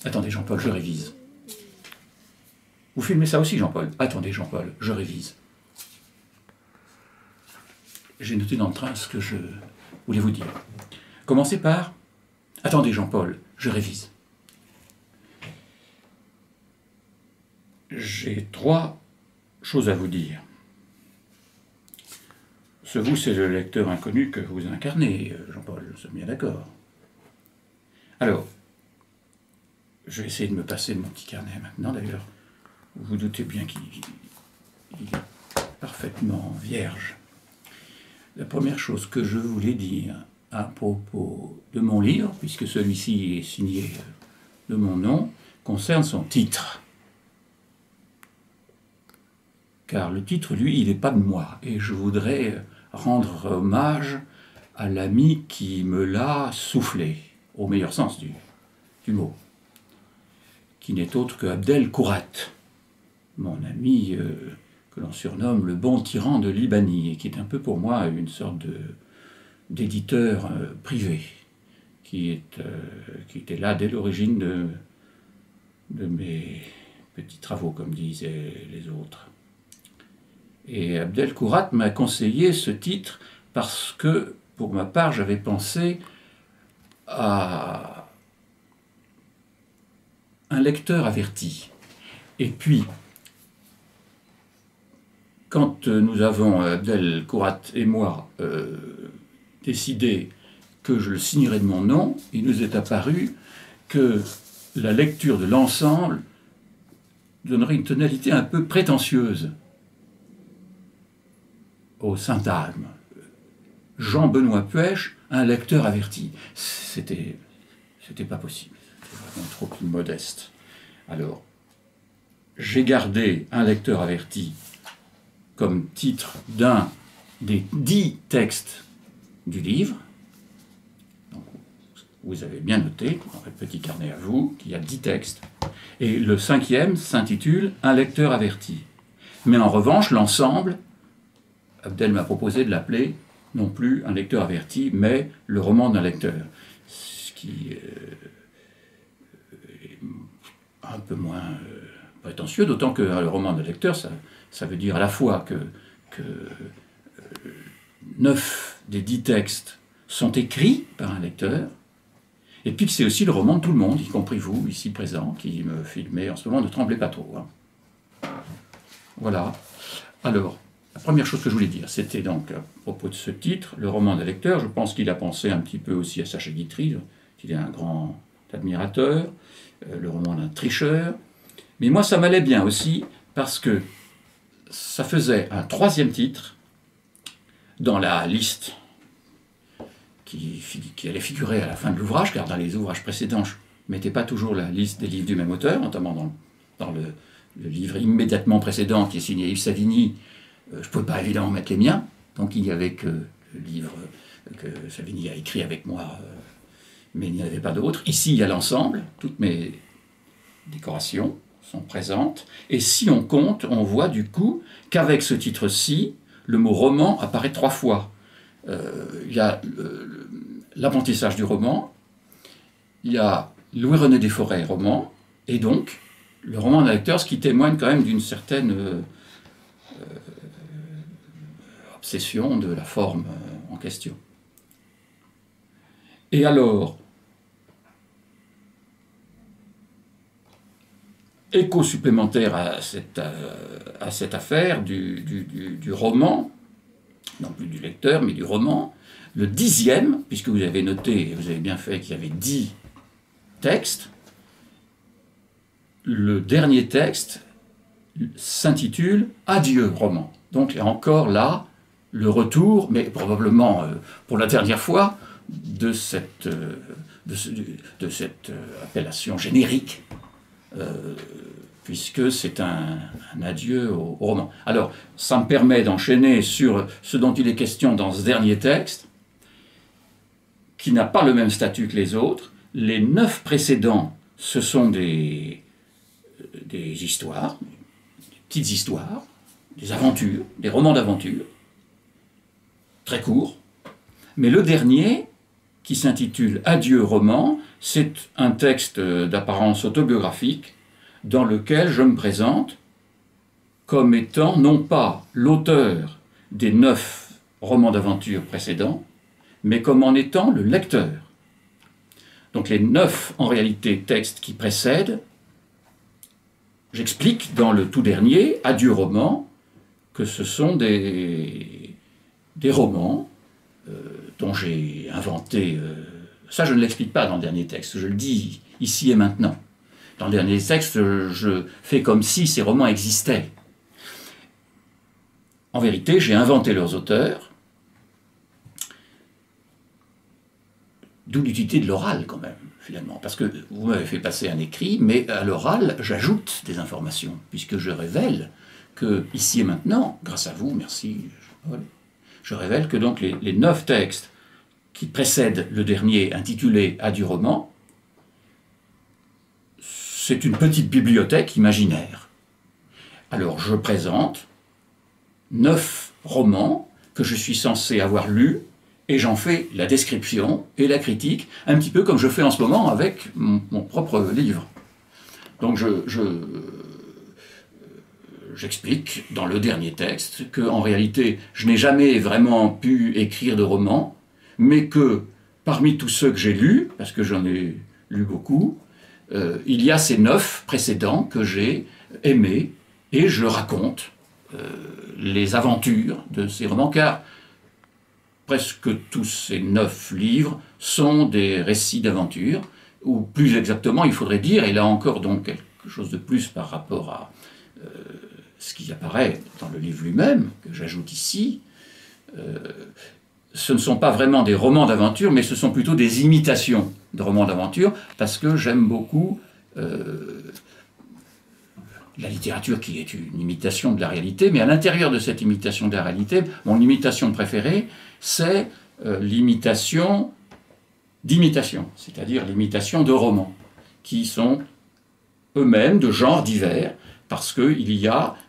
Attendez, Jean-Paul, je révise. Vous filmez ça aussi, Jean-Paul? Attendez, Jean-Paul, je révise. J'ai noté dans le train ce que je voulais vous dire. Commencez par... Attendez, Jean-Paul, je révise. J'ai 3 choses à vous dire. Ce vous, c'est le lecteur inconnu que vous incarnez, Jean-Paul, nous sommes bien d'accord. Alors, je vais essayer de me passer de mon petit carnet maintenant, d'ailleurs. Vous vous doutez bien qu'il est parfaitement vierge. La première chose que je voulais dire à propos de mon livre, puisque celui-ci est signé de mon nom, concerne son titre. Car le titre, lui, il n'est pas de moi. Et je voudrais rendre hommage à l'ami qui me l'a soufflé, au meilleur sens du mot, qui n'est autre que Abdel Kourat, mon ami que l'on surnomme le bon tyran de Libani, et qui est un peu pour moi une sorte d'éditeur privé, qui était là dès l'origine de mes petits travaux, comme disaient les autres. Et Abdel Kourat m'a conseillé ce titre parce que, pour ma part, j'avais pensé à un lecteur averti. Et puis, quand nous avons, Abdel Kourat et moi, décidé que je le signerais de mon nom, il nous est apparu que la lecture de l'ensemble donnerait une tonalité un peu prétentieuse au syntagme. Jean-Benoît Puech, un lecteur averti. C'était pas possible. C'était vraiment trop modeste. Alors, j'ai gardé un lecteur averti comme titre d'un des 10 textes du livre. Donc, vous avez bien noté, dans votre petit carnet à vous, qu'il y a 10 textes. Et le 5e s'intitule « Un lecteur averti ». Mais en revanche, l'ensemble, Abdel m'a proposé de l'appeler non plus un lecteur averti, mais le roman d'un lecteur. Ce qui est un peu moins prétentieux, d'autant que le roman d'un lecteur, ça veut dire à la fois que 9 des 10 textes sont écrits par un lecteur, et puis que c'est aussi le roman de tout le monde, y compris vous, ici présent, qui me filmez en ce moment, ne tremblez pas trop. Hein. Voilà. Alors, la première chose que je voulais dire, c'était donc, à propos de ce titre, le roman d'un lecteur. Je pense qu'il a pensé un petit peu aussi à Sacha Guitry, qu'il est un grand admirateur, le roman d'un tricheur. Mais moi, ça m'allait bien aussi, parce que ça faisait un 3e titre dans la liste qui allait figurer à la fin de l'ouvrage, car dans les ouvrages précédents, je ne mettais pas toujours la liste des livres du même auteur, notamment dans le livre immédiatement précédent, qui est signé Yves Savigny. Je ne pouvais pas évidemment mettre les miens, donc il n'y avait que le livre que Savigny a écrit avec moi, mais il n'y en avait pas d'autres. Ici, il y a l'ensemble, toutes mes décorations sont présentes, et si on compte, on voit du coup qu'avec ce titre-ci, le mot roman apparaît 3 fois. Il y a l'apprentissage du roman, il y a Louis-René Desforêts, roman, et donc le roman d'un lecteur, ce qui témoigne quand même d'une certaine obsession de la forme en question. Et alors, écho supplémentaire à cette affaire du roman, non plus du lecteur, mais du roman, le 10e, puisque vous avez noté, vous avez bien fait qu'il y avait 10 textes, le dernier texte s'intitule « Adieu, roman ». Donc encore là, le retour, mais probablement pour la dernière fois, de cette appellation générique, puisque c'est un adieu au roman. Alors, ça me permet d'enchaîner sur ce dont il est question dans ce dernier texte, qui n'a pas le même statut que les autres. Les 9 précédents, ce sont des histoires, des petites histoires, des aventures, des romans d'aventure, très courts. Mais le dernier, qui s'intitule « Adieu, roman », c'est un texte d'apparence autobiographique dans lequel je me présente comme étant non pas l'auteur des 9 romans d'aventure précédents, mais comme en étant le lecteur. Donc les 9, en réalité, textes qui précèdent, j'explique dans le tout dernier, Adieu roman, que ce sont des romans dont j'ai inventé... ça, je ne l'explique pas dans le dernier texte, je le dis ici et maintenant. Dans le dernier texte, je fais comme si ces romans existaient. En vérité, j'ai inventé leurs auteurs, d'où l'utilité de l'oral quand même, finalement. Parce que vous m'avez fait passer un écrit, mais à l'oral, j'ajoute des informations, puisque je révèle que, ici et maintenant, grâce à vous, merci, je révèle que donc les 9 textes qui précèdent le dernier, intitulé Adieu roman, c'est une petite bibliothèque imaginaire. Alors je présente 9 romans que je suis censé avoir lus, et j'en fais la description et la critique, un petit peu comme je fais en ce moment avec mon propre livre. Donc j'explique dans le dernier texte qu'en réalité, je n'ai jamais vraiment pu écrire de roman, mais que parmi tous ceux que j'ai lus, parce que j'en ai lu beaucoup, il y a ces 9 précédents que j'ai aimés, et je raconte les aventures de ces romans, car presque tous ces 9 livres sont des récits d'aventure, ou plus exactement, il faudrait dire, et là encore donc quelque chose de plus par rapport à ce qui apparaît dans le livre lui-même, que j'ajoute ici, ce ne sont pas vraiment des romans d'aventure, mais ce sont plutôt des imitations de romans d'aventure, parce que j'aime beaucoup la littérature qui est une imitation de la réalité, mais à l'intérieur de cette imitation de la réalité, mon imitation préférée, c'est l'imitation d'imitation, c'est-à-dire l'imitation de romans, qui sont eux-mêmes de genres divers, parce que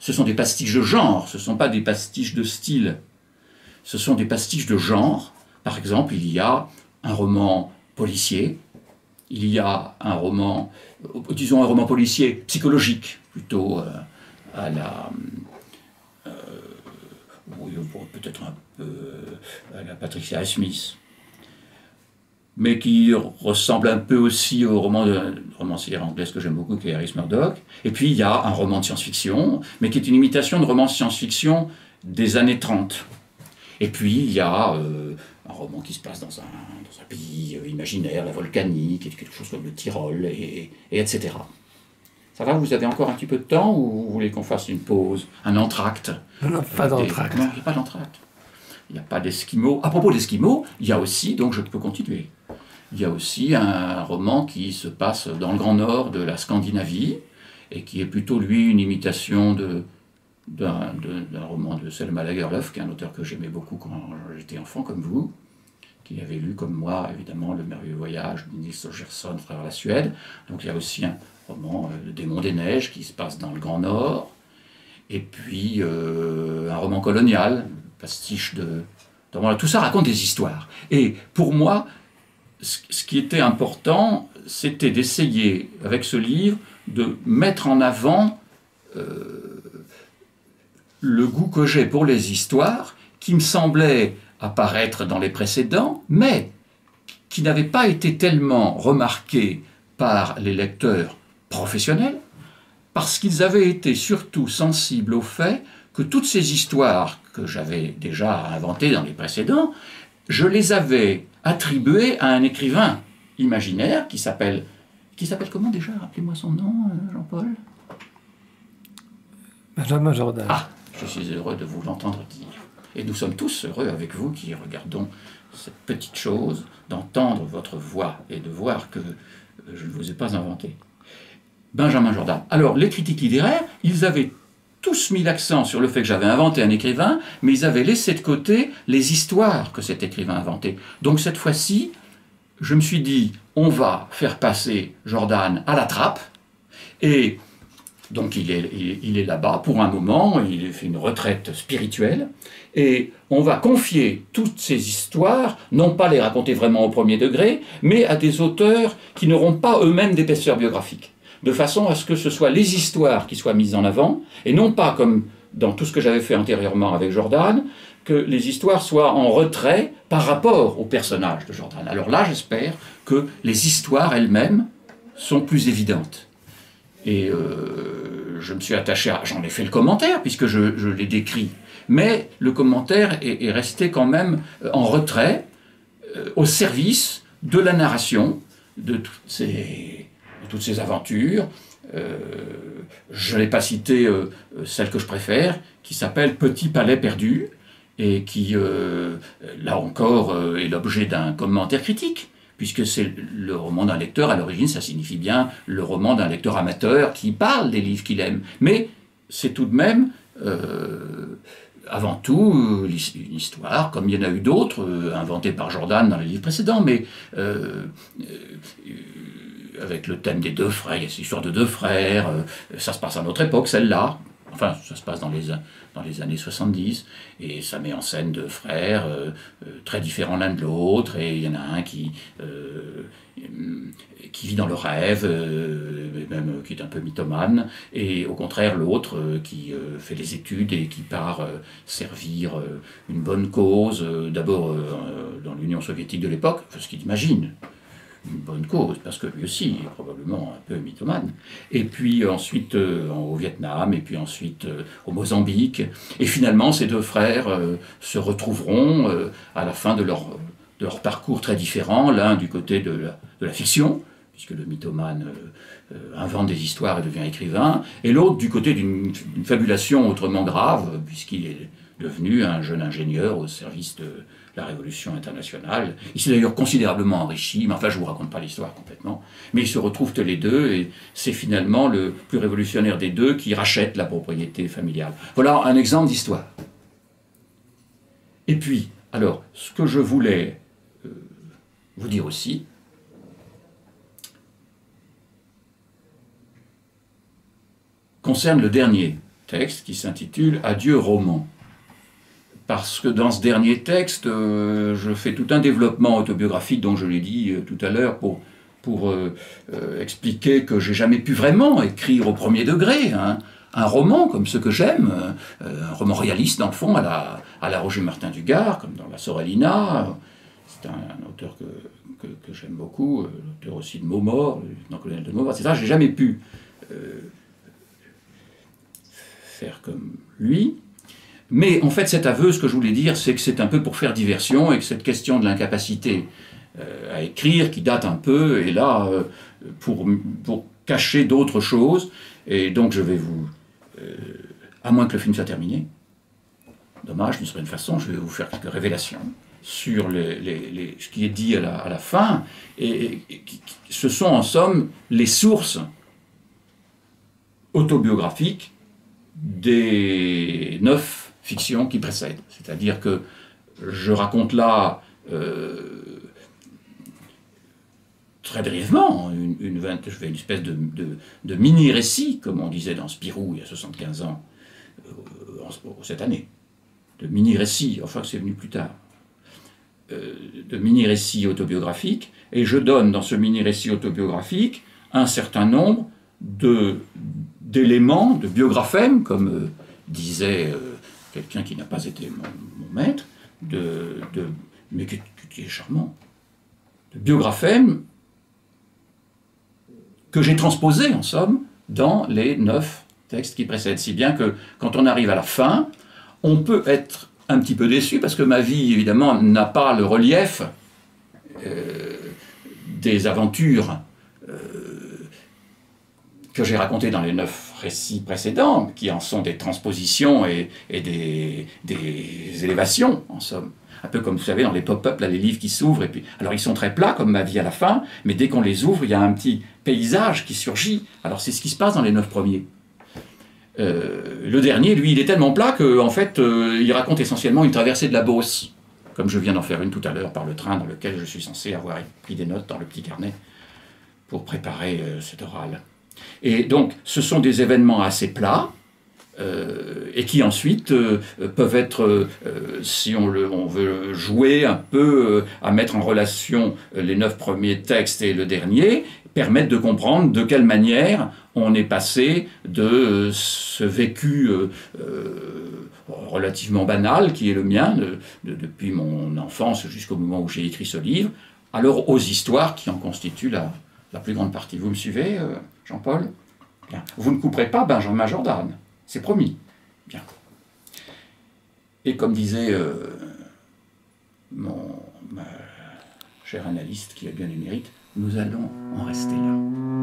ce sont des pastiches de genre, ce ne sont pas des pastiches de style, ce sont des pastiches de genre. Par exemple, il y a un roman policier, il y a un roman, disons un roman policier psychologique, plutôt à la... peut-être un peu à la Patricia Smith, mais qui ressemble un peu aussi au roman de romancière anglaise que j'aime beaucoup, qui est Iris Murdoch. Et puis il y a un roman de science-fiction, mais qui est une imitation de roman de science-fiction des années 30. Et puis il y a un roman qui se passe dans un pays imaginaire, la Volcanie, qui est quelque chose comme le Tyrol, et etc. Ça va, vous avez encore un petit peu de temps, ou vous voulez qu'on fasse une pause, un entracte? Non, pas d'entracte. Non, il n'y a pas d'entracte. Il n'y a pas d'esquimaux. À propos d'esquimaux, il y a aussi, donc je peux continuer, il y a aussi un roman qui se passe dans le Grand Nord de la Scandinavie, et qui est plutôt, lui, une imitation d'un roman de Selma Lagerlöf, qui est un auteur que j'aimais beaucoup quand j'étais enfant, comme vous, qui avait lu, comme moi, évidemment, Le Merveilleux Voyage de Nils Holgersson, frère à la Suède. Donc il y a aussi un roman, Le Démon des Neiges, qui se passe dans le Grand Nord, et puis un roman colonial, pastiche de... Voilà, tout ça raconte des histoires. Et pour moi, ce qui était important, c'était d'essayer, avec ce livre, de mettre en avant le goût que j'ai pour les histoires, qui me semblait apparaître dans les précédents, mais qui n'avait pas été tellement remarqué par les lecteurs professionnels, parce qu'ils avaient été surtout sensibles au fait que toutes ces histoires que j'avais déjà inventées dans les précédents, je les avais attribuées à un écrivain imaginaire qui s'appelle comment déjà? Rappelez-moi son nom, Jean-Paul. Benjamin Jordan. Ah, je suis heureux de vous l'entendre dire. Et nous sommes tous heureux avec vous qui regardons cette petite chose, d'entendre votre voix et de voir que je ne vous ai pas inventé. Benjamin Jordan. Alors, les critiques littéraires, ils avaient tous mis l'accent sur le fait que j'avais inventé un écrivain, mais ils avaient laissé de côté les histoires que cet écrivain inventait. Donc cette fois-ci, je me suis dit, on va faire passer Jordan à la trappe, et Donc il est là-bas pour un moment, il fait une retraite spirituelle, et on va confier toutes ces histoires, non pas les raconter vraiment au premier degré, mais à des auteurs qui n'auront pas eux-mêmes d'épaisseur biographique, de façon à ce que ce soit les histoires qui soient mises en avant, et non pas comme dans tout ce que j'avais fait antérieurement avec Jordan, que les histoires soient en retrait par rapport au personnage de Jordan. Alors là, j'espère que les histoires elles-mêmes sont plus évidentes. Et je me suis attaché à... J'en ai fait le commentaire, puisque je l'ai décrit. Mais le commentaire est resté quand même en retrait, au service de la narration, de toutes ces aventures. Je n'ai pas cité celle que je préfère, qui s'appelle « Petit palais perdu », et qui, là encore, est l'objet d'un commentaire critique, puisque c'est le roman d'un lecteur, à l'origine ça signifie bien le roman d'un lecteur amateur qui parle des livres qu'il aime. Mais c'est tout de même, avant tout, une histoire, comme il y en a eu d'autres, inventées par Jordan dans les livres précédents, mais avec le thème des deux frères, il y a cette histoire de deux frères, ça se passe à notre époque, celle-là. Enfin, ça se passe dans les années 70, et ça met en scène deux frères très différents l'un de l'autre, et il y en a un qui vit dans le rêve, même qui est un peu mythomane, et au contraire l'autre qui fait des études et qui part servir une bonne cause, d'abord dans l'Union soviétique de l'époque, ce qu'il imagine. Une bonne cause, parce que lui aussi est probablement un peu mythomane. Et puis ensuite au Vietnam, et puis ensuite au Mozambique. Et finalement, ces deux frères se retrouveront à la fin de leur parcours très différents, l'un du côté de la fiction, puisque le mythomane invente des histoires et devient écrivain, et l'autre du côté d'une fabulation autrement grave, puisqu'il est devenu un jeune ingénieur au service de la Révolution internationale. Il s'est d'ailleurs considérablement enrichi, mais enfin je ne vous raconte pas l'histoire complètement, mais ils se retrouvent tous les deux, et c'est finalement le plus révolutionnaire des deux qui rachète la propriété familiale. Voilà un exemple d'histoire. Et puis, alors, ce que je voulais vous dire aussi, concerne le dernier texte qui s'intitule « Adieu roman ». Parce que dans ce dernier texte, je fais tout un développement autobiographique, dont je l'ai dit tout à l'heure, pour expliquer que j'ai jamais pu vraiment écrire au premier degré un roman comme ceux que j'aime, un roman réaliste dans le fond, à la Roger Martin du Gard, comme dans La Sorellina. C'est un auteur que j'aime beaucoup, l'auteur aussi de Maumort, le lieutenant-colonel de Maumort, etc. J'ai jamais pu faire comme lui. Mais en fait, cet aveu, ce que je voulais dire, c'est que c'est un peu pour faire diversion, et que cette question de l'incapacité à écrire, qui date un peu, est là pour cacher d'autres choses. Et donc je vais vous... à moins que le film soit terminé, dommage, d'une certaine façon, je vais vous faire quelques révélations sur ce qui est dit à la fin. Et ce sont en somme les sources autobiographiques des 9 fictions qui précèdent. C'est-à-dire que je raconte là, très brièvement, je fais une espèce de mini-récit, comme on disait dans Spirou il y a 75 ans, cette année. De mini-récit, enfin c'est venu plus tard. De mini-récit autobiographique, et je donne dans ce mini-récit autobiographique un certain nombre d'éléments, de biographèmes, comme disait quelqu'un qui n'a pas été mon maître, mais qui est charmant, de biographèmes que j'ai transposés, en somme, dans les 9 textes qui précèdent. Si bien que, quand on arrive à la fin, on peut être un petit peu déçu, parce que ma vie, évidemment, n'a pas le relief des aventures que j'ai racontées dans les 9 récits précédents, qui en sont des transpositions et des élévations, en somme. Un peu comme, vous savez, dans les pop-up, là, les livres qui s'ouvrent, et puis, alors ils sont très plats, comme ma vie à la fin, mais dès qu'on les ouvre, il y a un petit paysage qui surgit. Alors c'est ce qui se passe dans les 9 premiers. Le dernier, lui, il est tellement plat qu'en fait, il raconte essentiellement une traversée de la Beauce, comme je viens d'en faire une tout à l'heure par le train dans lequel je suis censé avoir pris des notes dans le petit carnet pour préparer cet oral. Et donc, ce sont des événements assez plats, et qui ensuite peuvent être, si on veut jouer un peu à mettre en relation les 9 premiers textes et le dernier, permettent de comprendre de quelle manière on est passé de ce vécu relativement banal, qui est le mien, depuis mon enfance jusqu'au moment où j'ai écrit ce livre, alors aux histoires qui en constituent la plus grande partie. Vous me suivez, Jean-Paul? Bien. Vous ne couperez pas Benjamin Jordan, c'est promis. Bien. Et comme disait ma chère analyste, qui a bien le mérite, nous allons en rester là.